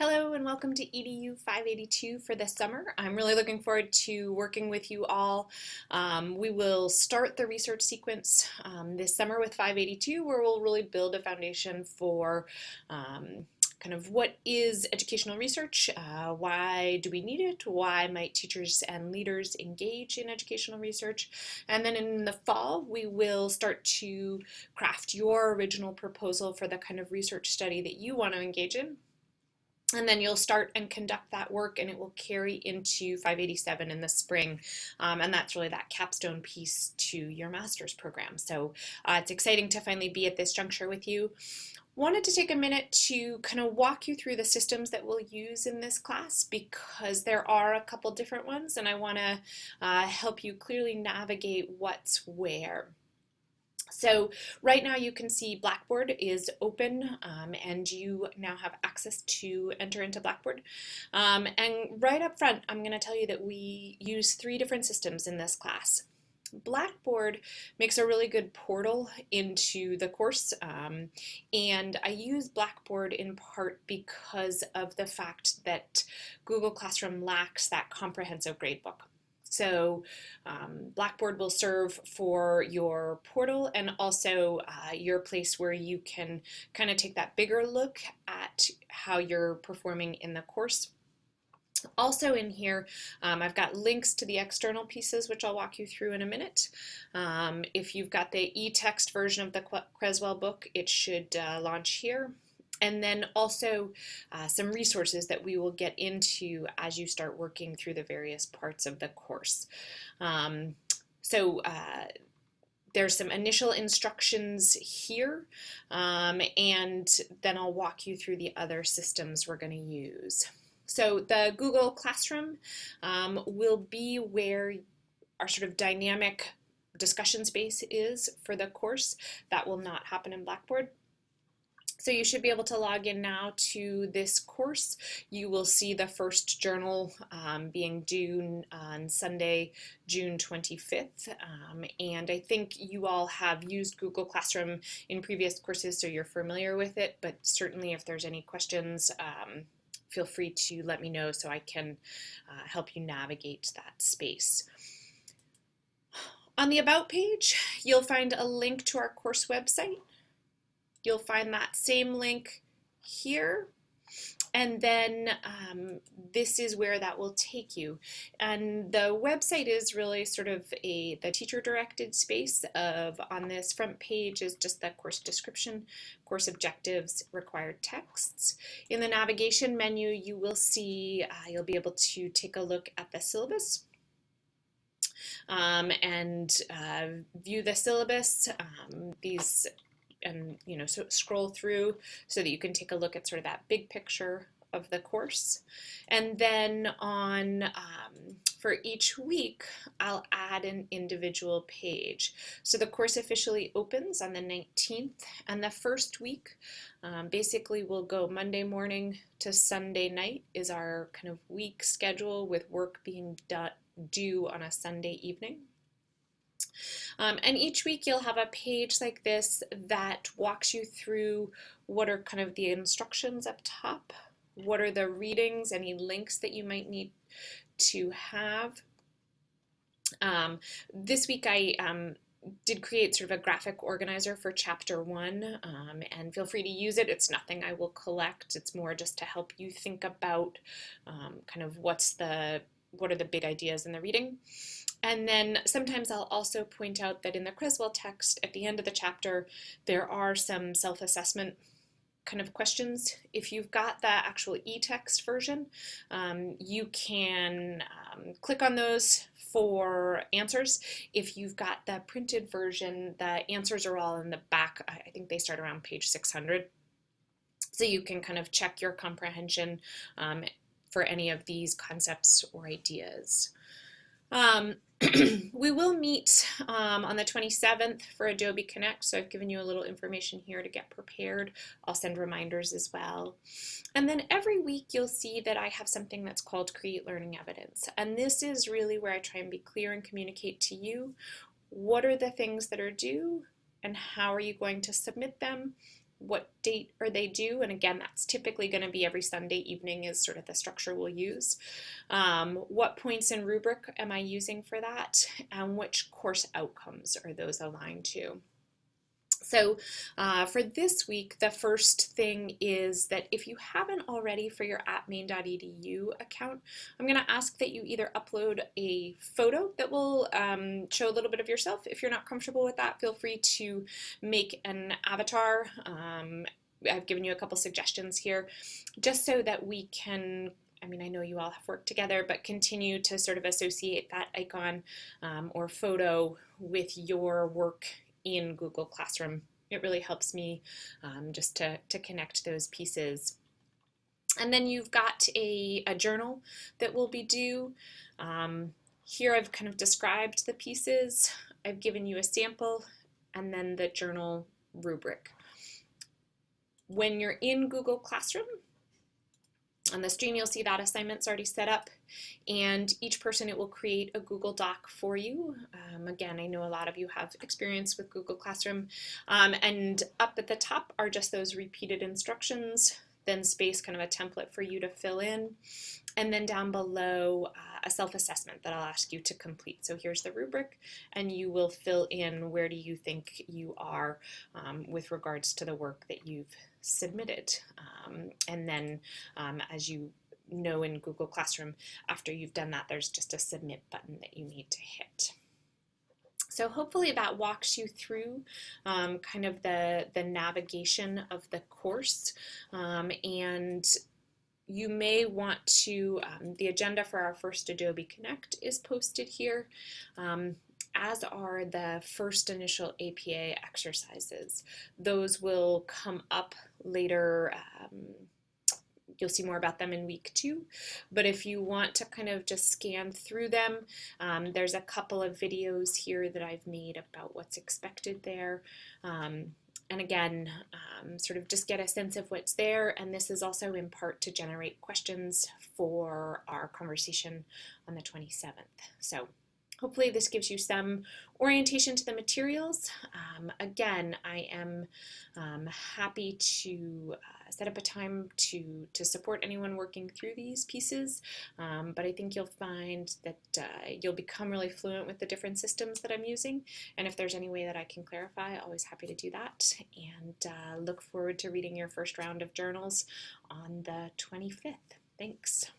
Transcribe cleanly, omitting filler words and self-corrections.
Hello and welcome to EDU 582 for the summer. I'm really looking forward to working with you all. We will start the research sequence this summer with 582, where we'll really build a foundation for kind of what is educational research, why do we need it, why might teachers and leaders engage in educational research, and then in the fall we will start to craft your original proposal for the kind of research study that you want to engage in. And then you'll start and conduct that work, and it will carry into 587 in the spring. And that's really that capstone piece to your master's program. So it's exciting to finally be at this juncture with you. Wanted to take a minute to kind of walk you through the systems that we'll use in this class, because there are a couple different ones, and I want to help you clearly navigate what's where. So right now you can see Blackboard is open and you now have access to enter into Blackboard. And right up front, I'm going to tell you that we use 3 different systems in this class. Blackboard makes a really good portal into the course, and I use Blackboard in part because of the fact that Google Classroom lacks that comprehensive gradebook. So Blackboard will serve for your portal and also your place where you can kind of take that bigger look at how you're performing in the course. Also in here, I've got links to the external pieces, which I'll walk you through in a minute. If you've got the e-text version of the Creswell book, it should launch here. And then also some resources that we will get into as you start working through the various parts of the course. There's some initial instructions here, and then I'll walk you through the other systems we're going to use. So the Google Classroom will be where our sort of dynamic discussion space is for the course. That will not happen in Blackboard. So you should be able to log in now to this course. You will see the first journal being due on Sunday, June 25th. And I think you all have used Google Classroom in previous courses, so you're familiar with it. But certainly if there's any questions, feel free to let me know so I can help you navigate that space. On the About page, you'll find a link to our course website. You'll find that same link here, and then this is where that will take you. And the website is really sort of the teacher-directed space on this front page is just the course description, course objectives, required texts. In the navigation menu, you will see, you'll be able to take a look at the syllabus. And view the syllabus. So scroll through so that you can take a look at sort of that big picture of the course. And then for each week, I'll add an individual page. So the course officially opens on the 19th, and the first week basically will go Monday morning to Sunday night is our kind of week schedule, with work being due on a Sunday evening. And each week you'll have a page like this that walks you through what are kind of the instructions up top, what are the readings, any links that you might need to have. This week I did create sort of a graphic organizer for chapter 1, and feel free to use it. It's nothing I will collect. It's more just to help you think about kind of what are the big ideas in the reading. And then sometimes I'll also point out that in the Creswell text, at the end of the chapter, there are some self-assessment kind of questions. If you've got the actual e-text version, you can click on those for answers. If you've got the printed version, the answers are all in the back. I think they start around page 600. So you can kind of check your comprehension for any of these concepts or ideas. We will meet on the 27th for Adobe Connect, so I've given you a little information here to get prepared. I'll send reminders as well. And then every week you'll see that I have something that's called Create Learning Evidence, and this is really where I try and be clear and communicate to you what are the things that are due and how are you going to submit them, what date are they due, and again, that's typically going to be every Sunday evening is sort of the structure we'll use. What points in rubric am I using for that, and which course outcomes are those aligned to? So for this week, the first thing is that if you haven't already for your @maine.edu account, I'm going to ask that you either upload a photo that will show a little bit of yourself. If you're not comfortable with that, feel free to make an avatar. I've given you a couple suggestions here, just so that we can, I mean, I know you all have worked together, but continue to sort of associate that icon or photo with your work in Google Classroom. It really helps me just to connect those pieces. And then you've got a journal that will be due. Here I've kind of described the pieces. I've given you a sample and then the journal rubric. When you're in Google Classroom, on the stream, you'll see that assignment's already set up, and each person, it will create a Google Doc for you. Again, I know a lot of you have experience with Google Classroom, and up at the top are just those repeated instructions, then space, kind of a template for you to fill in, and then down below a self-assessment that I'll ask you to complete. So here's the rubric, and you will fill in where do you think you are with regards to the work that you've submitted. And then as you know in Google Classroom, after you've done that, there's just a submit button that you need to hit. So hopefully that walks you through kind of the navigation of the course, and you may want to, the agenda for our first Adobe Connect is posted here, as are the first initial APA exercises. Those will come up later. You'll see more about them in week 2, but if you want to kind of just scan through them, there's a couple of videos here that I've made about what's expected there. And again, sort of just get a sense of what's there, and this is also in part to generate questions for our conversation on the 27th. So hopefully this gives you some orientation to the materials. Again, I am happy to set up a time to support anyone working through these pieces, but I think you'll find that you'll become really fluent with the different systems that I'm using, and if there's any way that I can clarify, always happy to do that, and look forward to reading your first round of journals on the 25th. Thanks.